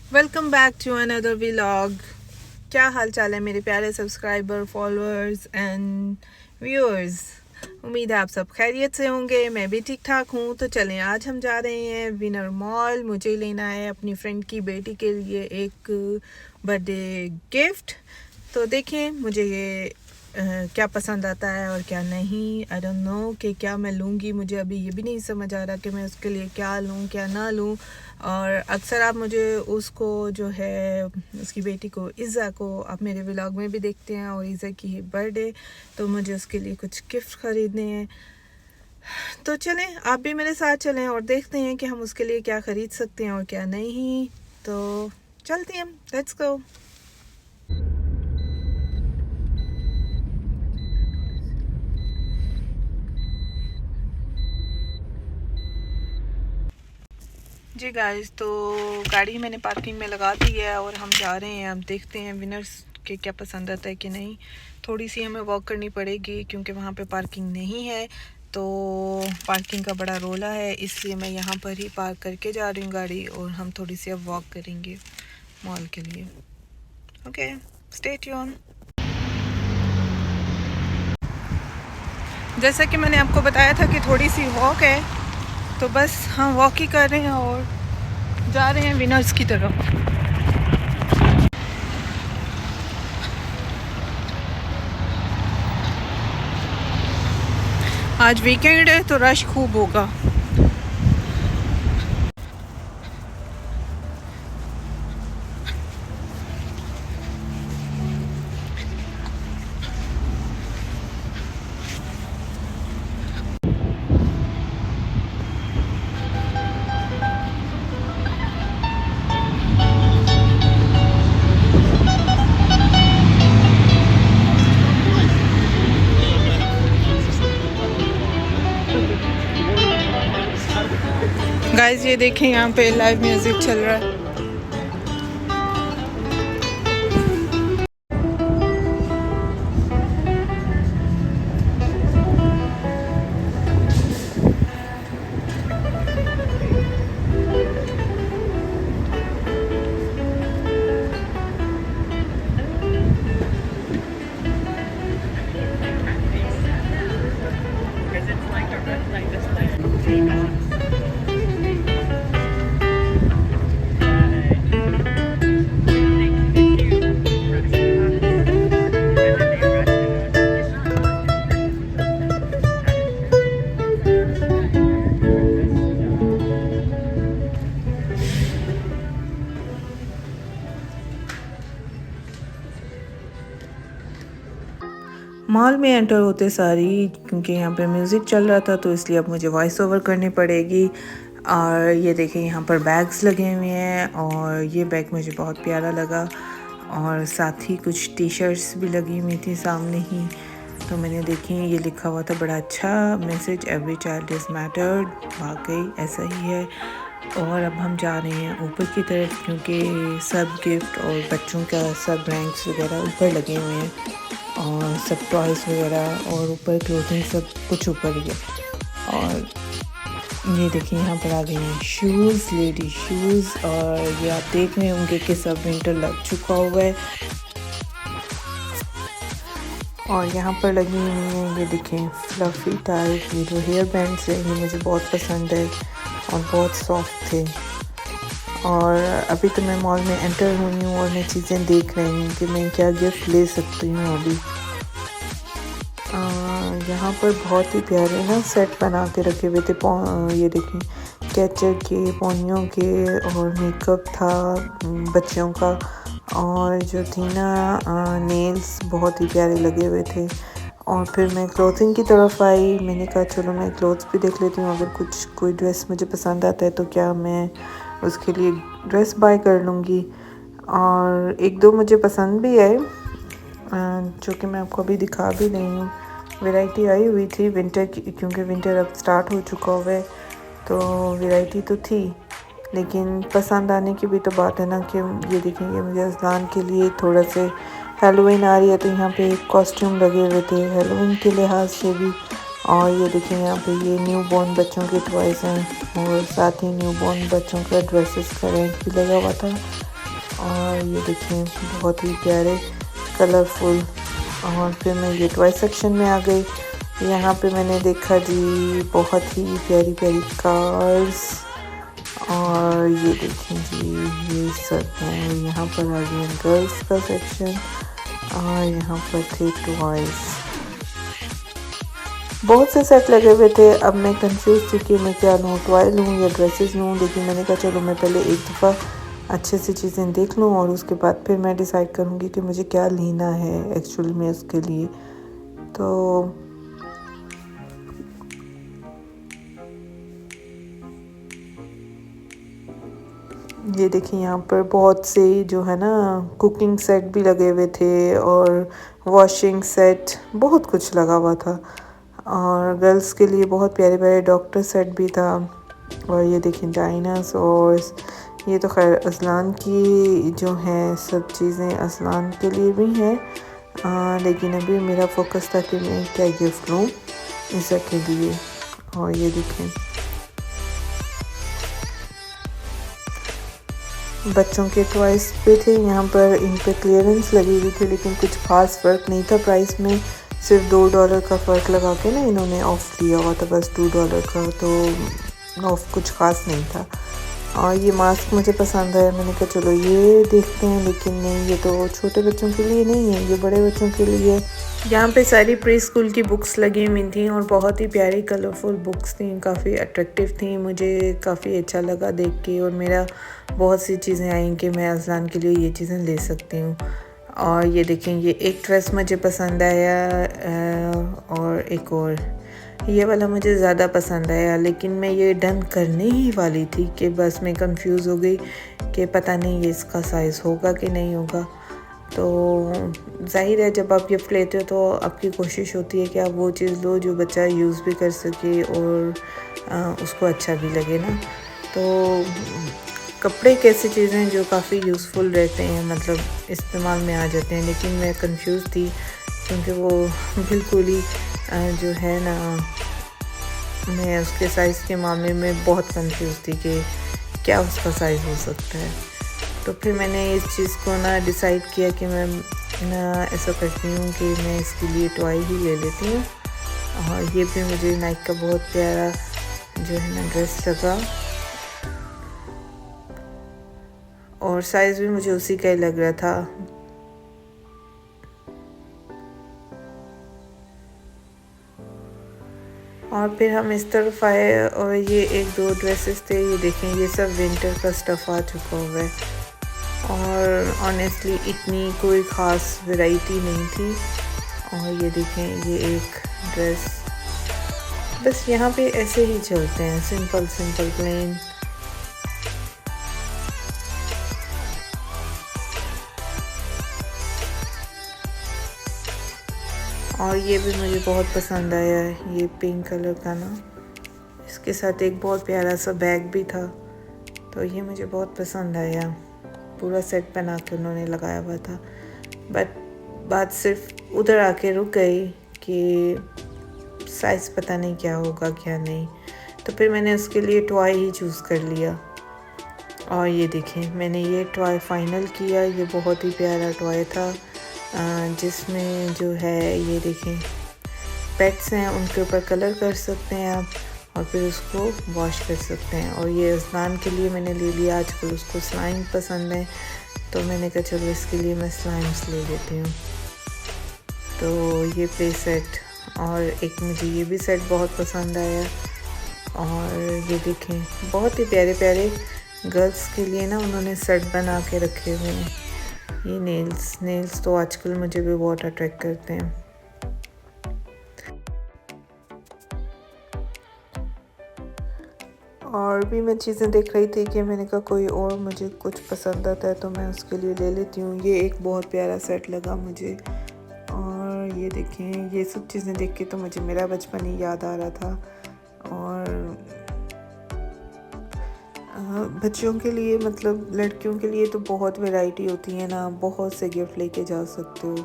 Welcome back to another vlog. क्या हाल चाल है मेरे प्यारे सब्सक्राइबर, फॉलोअर्स एंड व्यूअर्स। उम्मीद है आप सब खैरियत से होंगे। मैं भी ठीक ठाक हूँ। तो चलें, आज हम जा रहे हैं विनर मॉल। मुझे लेना है अपनी फ्रेंड की बेटी के लिए एक बर्थडे गिफ्ट। तो देखें मुझे ये क्या पसंद आता है और क्या नहीं। आई डोंट नो कि क्या मैं लूँगी। मुझे अभी ये भी नहीं समझ आ रहा कि मैं उसके लिए क्या लूँ क्या ना लूँ। और अक्सर आप मुझे उसको जो है उसकी बेटी को, इज़्ज़ा को, आप मेरे व्लॉग में भी देखते हैं और इज़्ज़ा की बर्थडे, तो मुझे उसके लिए कुछ गिफ्ट ख़रीदने हैं। तो चलें आप भी मेरे साथ चलें और देखते हैं कि हम उसके लिए क्या ख़रीद सकते हैं और क्या नहीं। तो चलते हैं, लेट्स गो। जी गाइस, तो गाड़ी मैंने पार्किंग में लगा दी है और हम जा रहे हैं। अब देखते हैं विनर्स के क्या पसंद आता है कि नहीं। थोड़ी सी हमें वॉक करनी पड़ेगी क्योंकि वहाँ पे पार्किंग नहीं है। तो पार्किंग का बड़ा रोला है, इसलिए मैं यहाँ पर ही पार्क करके जा रही हूँ गाड़ी और हम थोड़ी सी अब वॉक करेंगे मॉल के लिए। Okay, stay tune. जैसा कि मैंने आपको बताया था कि थोड़ी सी वॉक है, तो बस हम वॉक ही कर रहे हैं और जा रहे हैं विनर्स की तरफ। आज वीकेंड है तो रश खूब होगा। गाइस ये देखें, यहाँ पे लाइव म्यूजिक चल रहा है। मॉल में एंटर होते सारी, क्योंकि यहाँ पे म्यूज़िक चल रहा था तो इसलिए अब मुझे वॉइस ओवर करनी पड़ेगी। और ये देखें यहाँ पर बैग्स लगे हुए हैं और ये बैग मुझे बहुत प्यारा लगा। और साथ ही कुछ टी शर्ट्स भी लगी हुई थी सामने ही। तो मैंने देखी, ये लिखा हुआ था बड़ा अच्छा message, every child is mattered. वाकई ऐसा ही है। और अब हम जा रहे हैं ऊपर की तरफ, क्योंकि सब गिफ्ट और बच्चों का सब रैंक्स वगैरह ऊपर लगे हुए हैं और सब टॉयज़ वगैरह और ऊपर क्लोथिंग सब कुछ ऊपर ही है। और ये देखिए यहाँ पर आ गए हैं शूज़, लेडी शूज़। और ये आप देख रहे होंगे कि सब विंटर लग चुका हुआ है। और यहाँ पर लगी हुई है, ये देखें फ्लफ़ी टाइप, ये जो हेयर बैंड्स है ये मुझे बहुत पसंद है और बहुत सॉफ्ट थे। और अभी तो मैं मॉल में एंटर हुई हूँ और मैं चीज़ें देख रही हूँ कि मैं क्या गिफ्ट ले सकती हूँ अभी। यहाँ पर बहुत ही प्यारे ना सेट बना के रखे हुए थे। ये देखें, कैचर के, पोनियों के, और मेकअप था बच्चों का। और जो थी ना नेल्स बहुत ही प्यारे लगे हुए थे। और फिर मैं क्लोथिंग की तरफ आई। मैंने कहा चलो मैं क्लोथ्स भी देख लेती हूँ, अगर कुछ कोई ड्रेस मुझे पसंद आता है तो क्या मैं उसके लिए ड्रेस बाय कर लूँगी। और एक दो मुझे पसंद भी है जो कि मैं आपको अभी दिखा भी रही हूँ। वैरायटी आई हुई थी विंटर की, क्योंकि विंटर अब स्टार्ट हो चुका हुआ है तो वैरायटी तो थी, लेकिन पसंद आने की भी तो बात है ना। कि ये देखेंगे मुझे अज़लान के लिए थोड़ा से, हेलोवीन आ रही है तो यहाँ पे कॉस्ट्यूम लगे हुए थे हेलोवीन के लिहाज से भी। और ये देखें यहाँ पे ये न्यू बॉर्न बच्चों के टॉयज़ हैं और साथ ही न्यू बॉर्न बच्चों का ड्रेसेस का रैंक भी लगा हुआ था। और ये देखें बहुत ही प्यारे कलरफुल। और फिर मैं ये टॉय सेक्शन में आ गई। यहाँ पे मैंने देखा जी बहुत ही प्यारी प्यारी कार्स। और ये देखें जी ये सब है। यहाँ पर आ गया गर्ल्स का सेक्शन और यहाँ पर थे टॉयज। बहुत से सेट लगे हुए थे। अब मैं कंफ्यूज थी कि मैं क्या लूँ, टॉय लूँ या ड्रेसेस लूँ, लेकिन मैंने कहा चलो मैं पहले एक दफ़ा अच्छे से चीज़ें देख लूँ और उसके बाद फिर मैं डिसाइड करूँगी कि मुझे क्या लेना है एक्चुअली में उसके लिए। तो ये देखिए यहाँ पर बहुत से जो है ना कुकिंग सेट भी लगे हुए थे और वॉशिंग सेट, बहुत कुछ लगा हुआ था। और गर्ल्स के लिए बहुत प्यारे प्यारे डॉक्टर सेट भी था। और ये देखिए डायनासोर्स, ये तो खैर असलान की जो है सब चीज़ें असलान के लिए भी हैं। लेकिन अभी मेरा फोकस था कि मैं क्या गिफ्ट लूँ ईसा के लिए। और ये देखें बच्चों के टॉयस पे थे, यहाँ पर इन पे क्लियरेंस लगी हुई थी, लेकिन कुछ खास फ़र्क नहीं था प्राइस में। सिर्फ $2 का फ़र्क लगा के ना इन्होंने ऑफ़ लिया हुआ था, बस $2 का, तो ऑफ़ कुछ खास नहीं था। और ये मास्क मुझे पसंद आया, मैंने कहा चलो ये देखते हैं, लेकिन नहीं ये तो छोटे बच्चों के लिए नहीं है, ये बड़े बच्चों के लिए है। यहाँ पे सारी प्री स्कूल की बुक्स लगी हुई थी और बहुत ही प्यारी कलरफुल बुक्स थी, काफ़ी अट्रैक्टिव थी, मुझे काफ़ी अच्छा लगा देख के। और मेरा बहुत सी चीज़ें आई कि मैं अज़लान के लिए ये चीज़ें ले सकती हूँ। और ये देखें ये एक ड्रेस मुझे पसंद आया और एक और ये वाला मुझे ज़्यादा पसंद आया, लेकिन मैं ये डन करने ही वाली थी कि बस मैं कंफ्यूज हो गई कि पता नहीं ये इसका साइज़ होगा कि नहीं होगा। तो जाहिर है जब आप गिफ्ट लेते हो तो आपकी कोशिश होती है कि आप वो चीज़ लो जो बच्चा यूज़ भी कर सके और उसको अच्छा भी लगे ना। तो कपड़े एक ऐसी चीज़ें हैं जो काफ़ी यूज़फुल रहते हैं, मतलब इस्तेमाल में आ जाते हैं, लेकिन मैं कंफ्यूज थी क्योंकि वो बिल्कुल ही जो है ना मैं उसके साइज़ के मामले में बहुत कंफ्यूज थी कि क्या उसका साइज़ हो सकता है। तो फिर मैंने इस चीज़ को ना डिसाइड किया कि मैं ना ऐसा करती हूँ कि मैं इसके लिए टॉय ही ले लेती हूँ। और ये भी मुझे नाइक का बहुत प्यारा जो है ना ड्रेस लगा और साइज़ भी मुझे उसी का ही लग रहा था। और फिर हम इस तरफ आए और ये एक दो ड्रेसेस थे, ये देखें ये सब विंटर का स्टफ़ आ चुका हुआ है और ऑनेस्टली इतनी कोई ख़ास वैरायटी नहीं थी। और ये देखें ये एक ड्रेस, बस यहाँ पे ऐसे ही चलते हैं, सिंपल सिंपल प्लेन। और ये भी मुझे बहुत पसंद आया है, ये पिंक कलर का ना, इसके साथ एक बहुत प्यारा सा बैग भी था, तो ये मुझे बहुत पसंद आया। पूरा सेट बना के उन्होंने लगाया हुआ था, बट बात सिर्फ उधर आके रुक गई कि साइज़ पता नहीं क्या होगा क्या नहीं। तो फिर मैंने उसके लिए टॉय ही चूज़ कर लिया। और ये देखें मैंने ये टॉय फाइनल किया, ये बहुत ही प्यारा टॉय था जिसमें जो है ये देखें पेट्स हैं, उनके ऊपर कलर कर सकते हैं आप और फिर उसको वॉश कर सकते हैं। और ये अज़लान के लिए मैंने ले लिया, आजकल उसको स्लाइम पसंद है, तो मैंने कहा चलो इसके लिए मैं स्लाइम्स ले लेती हूँ। तो ये प्ले सेट और एक मुझे ये भी सेट बहुत पसंद आया। और ये देखें बहुत ही प्यारे प्यारे गर्ल्स के लिए ना उन्होंने सेट बना के रखे हुए हैं। ये नेल्स तो आजकल मुझे भी बहुत अट्रैक्ट करते हैं। और भी मैं चीज़ें देख रही थी कि मैंने कहा कोई और मुझे कुछ पसंद आता है तो मैं उसके लिए ले लेती हूँ। ये एक बहुत प्यारा सेट लगा मुझे। और ये देखें ये सब चीज़ें देख के तो मुझे मेरा बचपन ही याद आ रहा था। और बच्चों के लिए मतलब लड़कियों के लिए तो बहुत वैरायटी होती है ना, बहुत से गिफ्ट लेके जा सकते हो।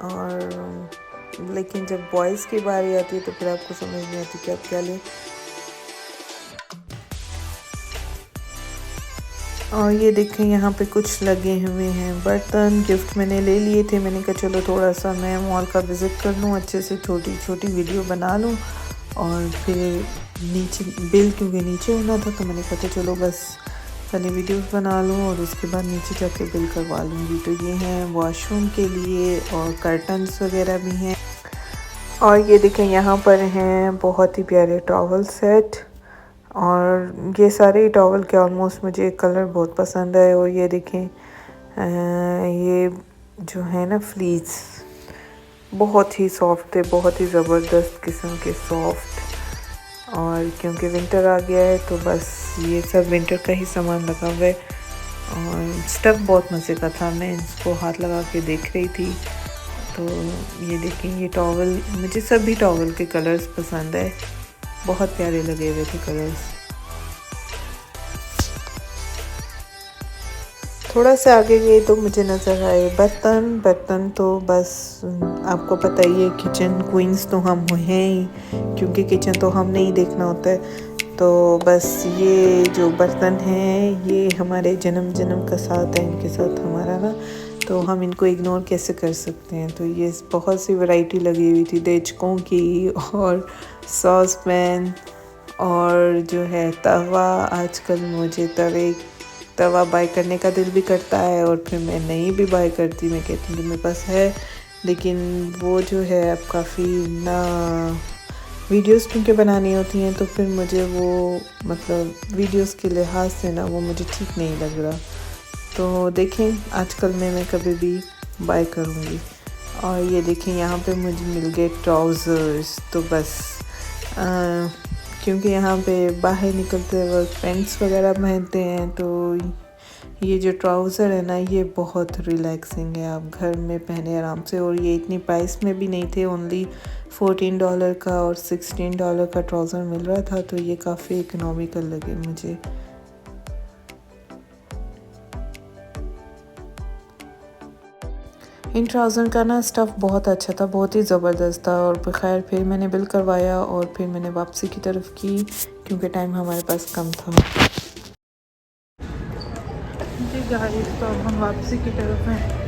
और लेकिन जब बॉयज़ की बारी आती है तो फिर आपको समझ नहीं आती कि आप क्या लें। और ये देखें यहाँ पे कुछ लगे हुए हैं बर्तन। गिफ्ट मैंने ले लिए थे, मैंने कहा चलो थोड़ा सा मैं मॉल का विज़िट कर लूँ, अच्छे से छोटी छोटी वीडियो बना लूँ। और फिर नीचे बिल क्योंकि नीचे होना था, तो मैंने कहा था चलो बस पहले वीडियोस बना लूँ और उसके बाद नीचे जाके बिल करवा लूँगी। तो ये हैं वॉशरूम के लिए और कर्टन्स वगैरह भी हैं। और ये देखें यहाँ पर हैं बहुत ही प्यारे टॉवल सेट, और ये सारे टॉवल के ऑलमोस्ट मुझे कलर बहुत पसंद है। और ये देखें ये जो है ना फ्लीट्स बहुत ही सॉफ्ट है, बहुत ही ज़बरदस्त किस्म के सॉफ्ट। और क्योंकि विंटर आ गया है तो बस ये सब विंटर का ही सामान लगा हुआ है। और स्टफ़ बहुत मज़े का था, मैं इसको हाथ लगा के देख रही थी। तो ये देखें ये टॉवल, मुझे सभी टॉवल के कलर्स पसंद है, बहुत प्यारे लगे हुए थे कलर्स। थोड़ा सा आगे गए तो मुझे नज़र आए बर्तन। तो बस आपको पता ही है किचन क्वींस तो हम हैं ही, क्योंकि किचन तो हमने ही देखना होता है। तो बस ये जो बर्तन हैं ये हमारे जन्म का साथ है इनके साथ हमारा ना, तो हम इनको इग्नोर कैसे कर सकते हैं। तो ये बहुत सी वैरायटी लगी हुई थी देचकों की, और सॉस पैन, और जो है तवा। आजकल मुझे तवा बाय करने का दिल भी करता है, और फिर मैं नहीं भी बाय करती, मैं कहती हूँ कि मेरे पास है, लेकिन वो जो है अब काफ़ी ना वीडियोस क्योंकि बनानी होती हैं, तो फिर मुझे वो मतलब वीडियोस के लिहाज से ना वो मुझे ठीक नहीं लग रहा। तो देखें आजकल मैं कभी भी बाय करूँगी। और ये देखें यहाँ पे मुझे मिल गए ट्राउज़र्स। तो बस क्योंकि यहाँ पे बाहर निकलते वक्त पैंट्स वगैरह पहनते हैं, तो ये जो ट्राउज़र है ना ये बहुत रिलैक्सिंग है, आप घर में पहने आराम से। और ये इतनी प्राइस में भी नहीं थे, ओनली $14 का और $16 का ट्राउज़र मिल रहा था, तो ये काफ़ी इकोनॉमिकल लगे मुझे। इन ट्राउज़र का ना स्टफ़ बहुत अच्छा था, बहुत ही ज़बरदस्त था। और खैर फिर मैंने बिल करवाया और फिर मैंने वापसी की तरफ की, क्योंकि टाइम हमारे पास कम था। जी गाइस, तो अब हम वापसी की तरफ हैं।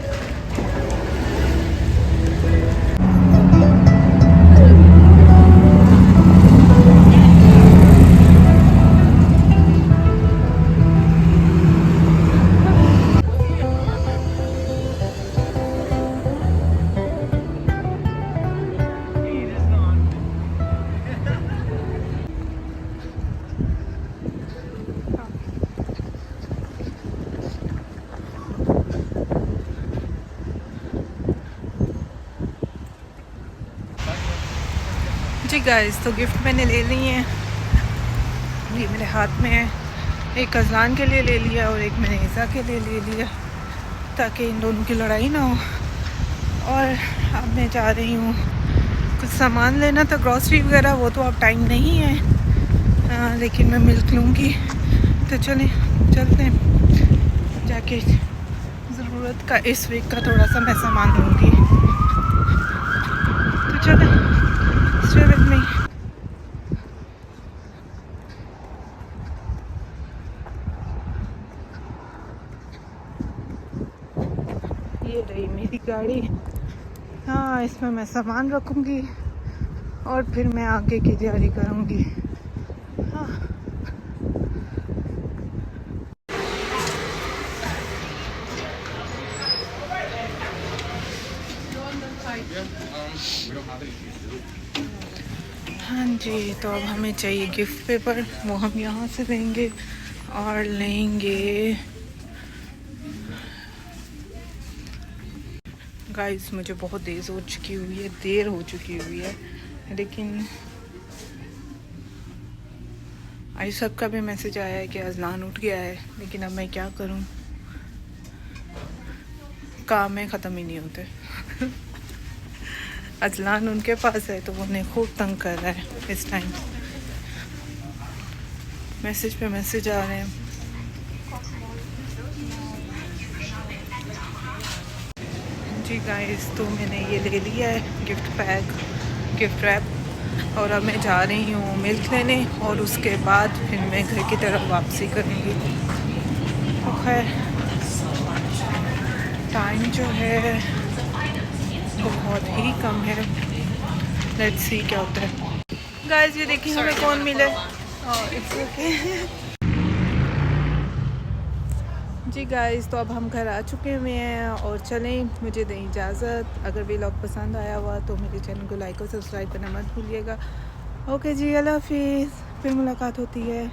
जी गाइस, तो गिफ्ट मैंने ले ली हैं, ये मेरे हाथ में है। एक अज़लान के लिए ले लिया और एक मैंने ईसा के लिए ले लिया, ताकि इन दोनों की लड़ाई ना हो। और अब मैं जा रही हूँ कुछ सामान लेना था, ग्रॉसरी वगैरह, वो तो अब टाइम नहीं है, लेकिन मैं मिल्क लूँगी। तो चलें चलते हैं, जाके ज़रूरत का इस वीक का थोड़ा सा मैं सामान लूँगी। तो चलें, स्टे विद मी। ये रही मेरी गाड़ी, हाँ इसमें मैं सामान रखूँगी और फिर मैं आगे की तैयारी करूँगी। हाँ हाँ जी, तो अब हमें चाहिए गिफ्ट पेपर, वो हम यहाँ से लेंगे और लेंगे। गाइस मुझे बहुत देर हो चुकी हुई है, लेकिन आई सब का भी मैसेज आया है कि अज़लान उठ गया है, लेकिन अब मैं क्या करूं, काम में ख़त्म ही नहीं होते। अज़लान उनके पास है तो वो उन्हें खूब तंग कर रहा है इस टाइम, मैसेज पे मैसेज आ रहे हैं। जी गाइस, तो मैंने ये ले लिया है गिफ्ट रैप, और अब मैं जा रही हूँ मिल्क लेने, और उसके बाद फिर मैं घर की तरफ वापसी करूँगी। तो खैर टाइम जो है बहुत ही कम है। लेट्स सी क्या होता है। गाइस ये देखिए हमें कौन मिले। It's okay. जी गाइस तो अब हम घर आ चुके हुए हैं और चलें, मुझे दें इजाज़त। अगर व्लॉग पसंद आया हुआ तो मेरे चैनल को लाइक और सब्सक्राइब करना मत भूलिएगा। ओके जी, अल्लाह हाफिज़, फिर मुलाकात होती है।